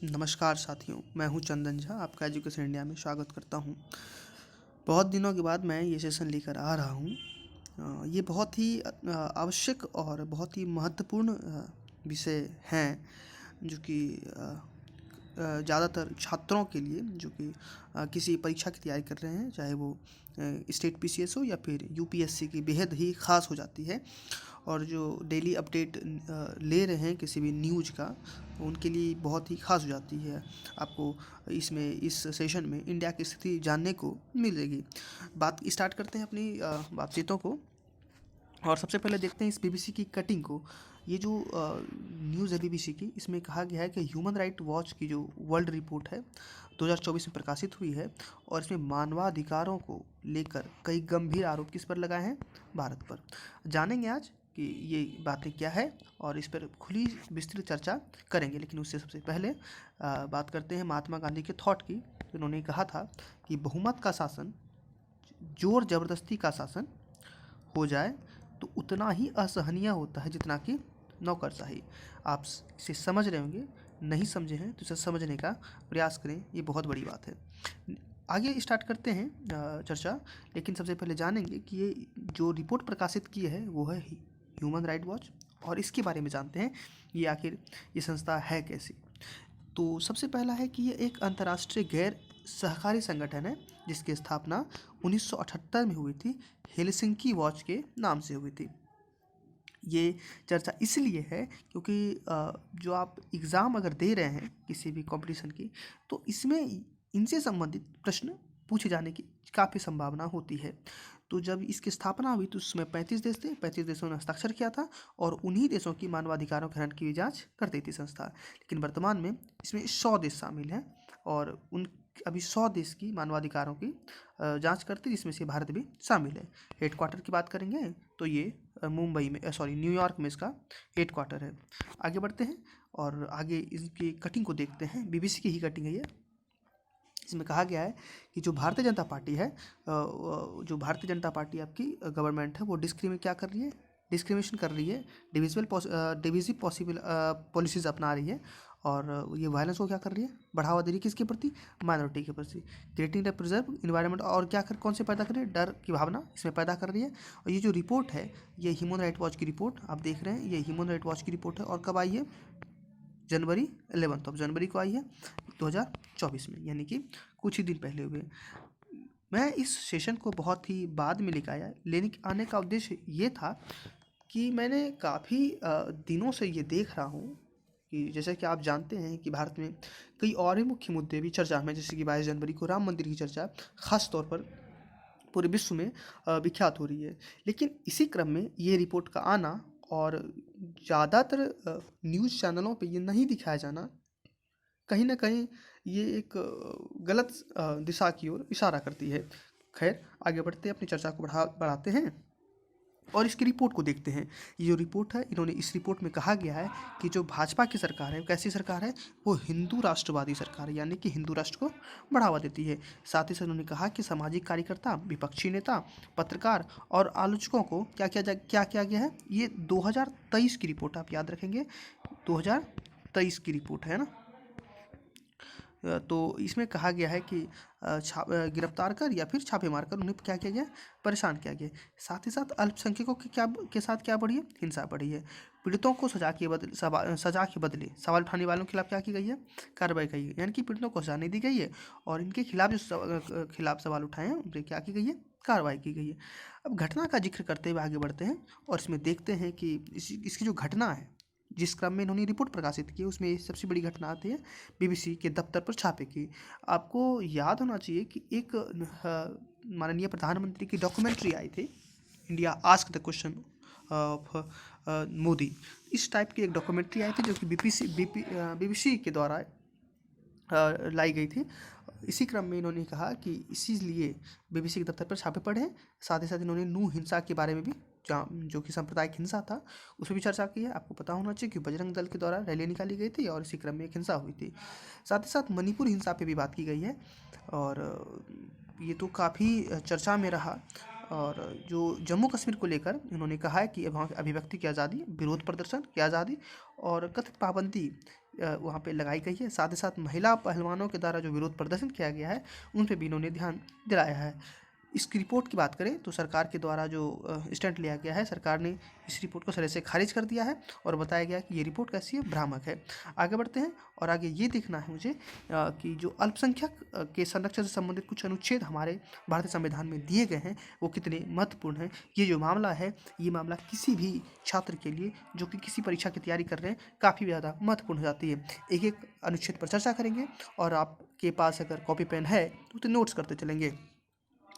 नमस्कार साथियों, मैं हूं चंदन झा, आपका एजुकेशन इंडिया में स्वागत करता हूं। बहुत दिनों के बाद मैं ये सेशन लेकर आ रहा हूं। ये बहुत ही आवश्यक और बहुत ही महत्वपूर्ण विषय हैं जो कि ज़्यादातर छात्रों के लिए जो कि किसी परीक्षा की तैयारी कर रहे हैं, चाहे वो स्टेट पीसीएस हो या फिर यूपीएससी की, बेहद ही ख़ास हो जाती है। और जो डेली अपडेट ले रहे हैं किसी भी न्यूज़ का, उनके लिए बहुत ही ख़ास हो जाती है। आपको इसमें इस सेशन में इंडिया की स्थिति जानने को मिलेगी। बात स्टार्ट करते हैं अपनी बातचीतों को। और सबसे पहले देखते हैं इस बीबीसी की कटिंग को। ये जो न्यूज़ है बीबीसी की, इसमें कहा गया है कि ह्यूमन राइट वॉच की जो वर्ल्ड रिपोर्ट है 2024 में प्रकाशित हुई है, और इसमें मानवाधिकारों को लेकर कई गंभीर आरोप किस पर लगाए हैं? भारत पर। जानेंगे आज कि ये बातें क्या है और इस पर खुली विस्तृत चर्चा करेंगे। लेकिन उससे सबसे पहले बात करते हैं महात्मा गांधी के थॉट की। उन्होंने कहा था कि बहुमत का शासन, जोर जबरदस्ती का शासन हो जाए तो उतना ही असहनीय होता है जितना कि नौकरशाही। आप इसे समझ रहे होंगे, नहीं समझे हैं तो इसे समझने का प्रयास करें, ये बहुत बड़ी बात है। आगे स्टार्ट करते हैं चर्चा। लेकिन सबसे पहले जानेंगे कि ये जो रिपोर्ट प्रकाशित की है वो है ह्यूमन राइट वॉच, और इसके बारे में जानते हैं ये आखिर ये संस्था है कैसी। तो सबसे पहला है कि ये एक अंतर्राष्ट्रीय गैर सहकारी संगठन है जिसकी स्थापना 1978 में हुई थी, हेलसिंकी वॉच के नाम से हुई थी। ये चर्चा इसलिए है क्योंकि जो आप एग्ज़ाम अगर दे रहे हैं किसी भी कंपटीशन की, तो इसमें इनसे संबंधित प्रश्न पूछे जाने की काफ़ी संभावना होती है। तो जब इसकी स्थापना हुई तो उसमें 35 देश थे, 35 देशों ने हस्ताक्षर किया था, और उन्हीं देशों की मानवाधिकारों के हनन की जांच करती थी संस्था। लेकिन वर्तमान में इसमें 100 देश शामिल हैं, और उन अभी 100 देश की मानवाधिकारों की जांच करती, जिसमें से भारत भी शामिल है। हेडक्वार्टर की बात करेंगे तो ये मुंबई में, सॉरी न्यूयॉर्क में इसका हेडक्वार्टर है। आगे बढ़ते हैं और आगे इसकी कटिंग को देखते हैं। बीबीसी की ही कटिंग है ये। इसमें कहा गया है कि जो भारतीय जनता पार्टी है, जो भारतीय जनता पार्टी आपकी गवर्नमेंट है, वो क्या कर रही है? डिस्क्रिमिनेशन कर रही है, डिविजिव पॉसिबल पॉलिसीज अपना रही है, और ये वायलेंस को क्या कर रही है? बढ़ावा दे रही है। किसके प्रति? माइनॉरिटी के प्रति। क्रिएटिंग द प्रिजर्व इन्वायरमेंट, और क्या कौन से पैदा कर रही है? डर की भावना इसमें पैदा कर रही है। और ये जो रिपोर्ट है, ये ह्यूमन राइट वॉच की रिपोर्ट आप देख रहे हैं, ये ह्यूमन राइट वॉच की रिपोर्ट है। और कब आई है? जनवरी 11 जनवरी को आई है 2024 में, यानी कि कुछ ही दिन पहले हुए। मैं इस सेशन को बहुत ही बाद में लेकर आया, लेने आने का उद्देश्य ये था कि मैंने काफ़ी दिनों से ये देख रहा हूँ कि जैसे कि आप जानते हैं कि भारत में कई और भी मुख्य मुद्दे भी चर्चा में, जैसे कि 22 जनवरी को राम मंदिर की चर्चा खास तौर पर पूरे विश्व में विख्यात हो रही है। लेकिन इसी क्रम में ये रिपोर्ट का आना और ज़्यादातर न्यूज़ चैनलों पे ये नहीं दिखाया जाना, कहीं न कहीं ये एक गलत दिशा की ओर इशारा करती है। खैर, आगे बढ़ते हैं, अपनी चर्चा को बढ़ाते हैं और इसकी रिपोर्ट को देखते हैं। ये जो रिपोर्ट है, इन्होंने इस रिपोर्ट में कहा गया है कि जो भाजपा की सरकार है, कैसी सरकार है? वो हिंदू राष्ट्रवादी सरकार है, यानी कि हिंदू राष्ट्र को बढ़ावा देती है। साथ ही साथ उन्होंने कहा कि सामाजिक कार्यकर्ता, विपक्षी नेता, पत्रकार और आलोचकों को क्या किया गया है? ये 2023 की रिपोर्ट, आप याद रखेंगे, 2023 की रिपोर्ट है ना। तो इसमें कहा गया है कि गिरफ्तार कर या फिर छापे मारकर उन्हें क्या किया गया? परेशान किया गया। साथ ही साथ अल्पसंख्यकों के साथ क्या बढ़ी है? हिंसा बढ़ी है। पीड़ितों को सजा के बदले सवाल उठाने वालों के खिलाफ क्या की गई है? कार्रवाई की गई है। यानी कि पीड़ितों को सजा नहीं दी गई है, और इनके खिलाफ जो खिलाफ सवाल उठाए हैं उन पर क्या की गई है? कार्रवाई की गई है। अब घटना का जिक्र करते हुए आगे बढ़ते हैं और इसमें देखते हैं कि इसकी जो घटना है, जिस क्रम में इन्होंने रिपोर्ट प्रकाशित की, उसमें सबसे बड़ी घटना आती है बीबीसी के दफ्तर पर छापे की। आपको याद होना चाहिए कि एक माननीय प्रधानमंत्री की डॉक्यूमेंट्री आई थी, India ask the question of Modi. इस टाइप की एक डॉक्यूमेंट्री आई थी जो कि बीबीसी के द्वारा लाई गई थी। इसी क्रम में इन्होंने कहा कि इसीलिए बीबीसी के दफ्तर पर छापे पड़े हैं। साथ ही साथ इन्होंने नूह हिंसा के बारे में भी, जो कि सांप्रदायिक हिंसा था, उसमें भी चर्चा की है। आपको पता होना चाहिए कि बजरंग दल के द्वारा रैली निकाली गई थी और इसी क्रम में एक हिंसा हुई थी। साथ ही साथ मणिपुर हिंसा पे भी बात की गई है, और ये तो काफ़ी चर्चा में रहा। और जो जम्मू कश्मीर को लेकर इन्होंने कहा है कि वहाँ अभिव्यक्ति की आज़ादी, विरोध प्रदर्शन की आज़ादी और कथित पाबंदी, वहाँ पे लगाई गई है। साथ ही साथ महिला पहलवानों के द्वारा जो विरोध प्रदर्शन किया गया है उन पे भी इन्होंने ध्यान दिलाया है। इसकी रिपोर्ट की बात करें तो सरकार के द्वारा जो स्टैंड लिया गया है, सरकार ने इस रिपोर्ट को सिरे से खारिज कर दिया है और बताया गया कि ये रिपोर्ट कैसी है, भ्रामक है। आगे बढ़ते हैं और आगे ये देखना है मुझे कि जो अल्पसंख्यक के संरक्षण से संबंधित कुछ अनुच्छेद हमारे भारतीय संविधान में दिए गए हैं वो कितने महत्वपूर्ण हैं। ये जो मामला है, ये मामला किसी भी छात्र के लिए जो कि किसी परीक्षा की तैयारी कर रहे हैं काफ़ी ज़्यादा महत्वपूर्ण हो जाती है। एक एक अनुच्छेद पर चर्चा करेंगे और आपके पास अगर कॉपी पेन है तो नोट्स करते चलेंगे।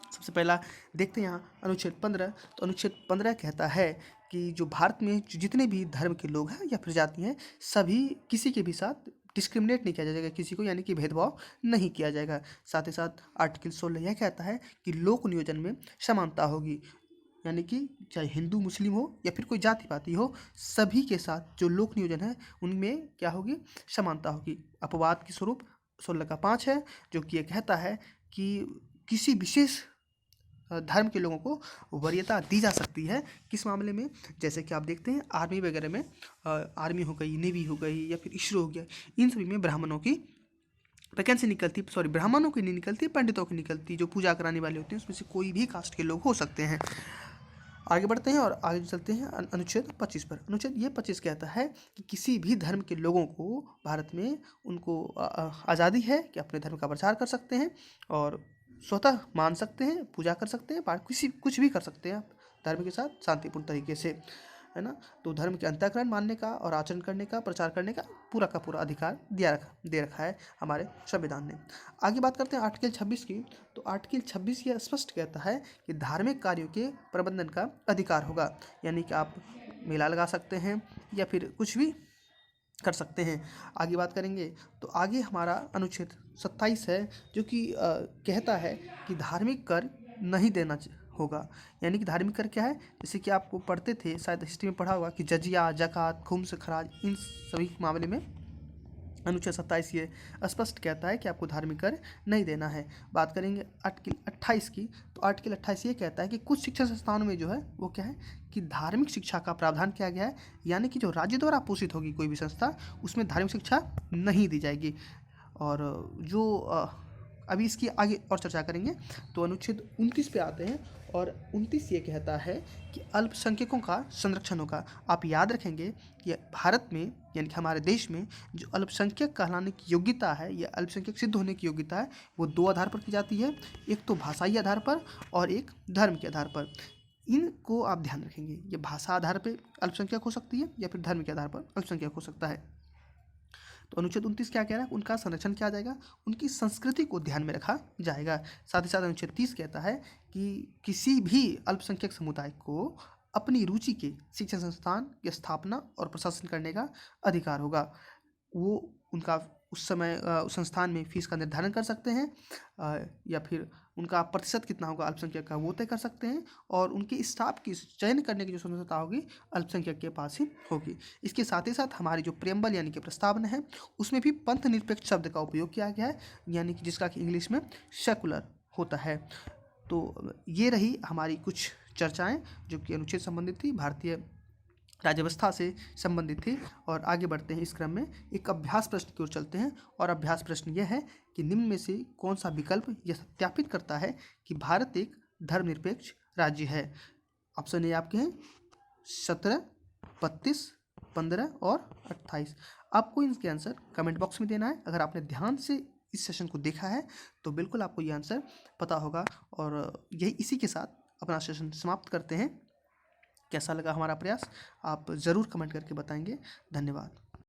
सबसे पहला देखते हैं यहाँ अनुच्छेद 15। तो अनुच्छेद 15 कहता है कि जो भारत में जितने भी धर्म के लोग हैं या प्रजाति हैं, सभी किसी के भी साथ डिस्क्रिमिनेट नहीं किया जाएगा, किसी को यानी कि भेदभाव नहीं किया जाएगा। साथ ही साथ आर्टिकल 16 यह कहता है कि लोक नियोजन में समानता होगी, यानी कि चाहे हिंदू मुस्लिम हो या फिर कोई जाति पाति हो, सभी के साथ जो लोक नियोजन है उनमें क्या होगी, समानता होगी। अपवाद के स्वरूप 16 का 5 है जो कि ये कहता है कि किसी विशेष धर्म के लोगों को वरीयता दी जा सकती है। किस मामले में, जैसे कि आप देखते हैं आर्मी वगैरह में, आर्मी हो गई, नेवी हो गई या फिर इसरो हो गया, इन सभी में ब्राह्मणों की वैकेंसी निकलती, सॉरी ब्राह्मणों की नहीं निकलती, पंडितों की निकलती, जो पूजा कराने वाले होते हैं उसमें से कोई भी कास्ट के लोग हो सकते हैं। आगे बढ़ते हैं और आगे चलते हैं अनुच्छेद 25 पर। अनुच्छेद ये 25 कहता है कि किसी भी धर्म के लोगों को भारत में उनको आज़ादी है कि अपने धर्म का प्रचार कर सकते हैं और स्वतः मान सकते हैं, पूजा कर सकते हैं, कुछ भी कर सकते हैं आप धर्म के साथ शांतिपूर्ण तरीके से, है ना। तो धर्म के अंतःकरण मानने का और आचरण करने का, प्रचार करने का पूरा अधिकार दे रखा है हमारे संविधान ने। आगे बात करते हैं आर्टिकल 26 की। तो आर्टिकल 26 यह स्पष्ट कहता है कि धार्मिक कार्यों के प्रबंधन का अधिकार होगा, यानी कि आप मेला लगा सकते हैं या फिर कुछ भी कर सकते हैं। आगे बात करेंगे तो आगे हमारा अनुच्छेद 27 है जो कि कहता है कि धार्मिक कर नहीं देना होगा। यानी कि धार्मिक कर क्या है, जैसे कि आपको पढ़ते थे, शायद हिस्ट्री में पढ़ा होगा कि जजिया, ज़कात, खुम्स, खराज, इन सभी मामले में अनुच्छेद 27 ये स्पष्ट कहता है कि आपको धार्मिक कर नहीं देना है। बात करेंगे आर्टिकल 28 की। तो आर्टिकल 28 ये कहता है कि कुछ शिक्षण संस्थानों में जो है वो क्या है कि धार्मिक शिक्षा का प्रावधान किया गया है, यानी कि जो राज्य द्वारा पोषित होगी कोई भी संस्था, उसमें धार्मिक शिक्षा नहीं दी जाएगी। और जो अभी इसकी आगे और चर्चा करेंगे। तो अनुच्छेद 29 पे आते हैं और 29 ये कहता है कि अल्पसंख्यकों का संरक्षण होगा। आप याद रखेंगे कि भारत में यानी कि हमारे देश में जो अल्पसंख्यक कहलाने की योग्यता है या अल्पसंख्यक सिद्ध होने की योग्यता है वो दो आधार पर की जाती है, एक तो भाषाई आधार पर और एक धर्म के आधार पर। इनको आप ध्यान रखेंगे, ये भाषा आधार पर अल्पसंख्यक हो सकती है या फिर धर्म के आधार पर अल्पसंख्यक हो सकता है। तो अनुच्छेद 29 क्या कह रहा है, उनका संरक्षण किया जाएगा, उनकी संस्कृति को ध्यान में रखा जाएगा। साथ ही साथ अनुच्छेद 30 कहता है कि किसी भी अल्पसंख्यक समुदाय को अपनी रुचि के शिक्षण संस्थान की स्थापना और प्रशासन करने का अधिकार होगा। वो उनका उस समय उस संस्थान में फीस का निर्धारण कर सकते हैं या फिर उनका प्रतिशत कितना होगा अल्पसंख्यक का वो तय कर सकते हैं, और उनके स्टाफ की चयन करने की जो स्वतंत्रता होगी अल्पसंख्यक के पास ही होगी। इसके साथ ही साथ हमारी जो प्रेम्बल यानी कि प्रस्तावना है उसमें भी पंथ निरपेक्ष शब्द का उपयोग किया गया है, यानी कि जिसका कि इंग्लिश में सेकुलर होता है। तो ये रही हमारी कुछ चर्चाएं जो कि अनुच्छेद संबंधित थी, भारतीय राज्य व्यवस्था से संबंधित थी। और आगे बढ़ते हैं इस क्रम में, एक अभ्यास प्रश्न की ओर चलते हैं। और अभ्यास प्रश्न यह है कि निम्न में से कौन सा विकल्प यह सत्यापित करता है कि भारत एक धर्मनिरपेक्ष राज्य है। ऑप्शन ए आपके हैं 17, 32, 15 और 28। आपको इनके आंसर कमेंट बॉक्स में देना है। अगर आपने ध्यान से इस सेशन को देखा है तो बिल्कुल आपको ये आंसर पता होगा। और यही इसी के साथ अपना सेशन समाप्त करते हैं। कैसा लगा हमारा प्रयास आप ज़रूर कमेंट करके बताएंगे। धन्यवाद।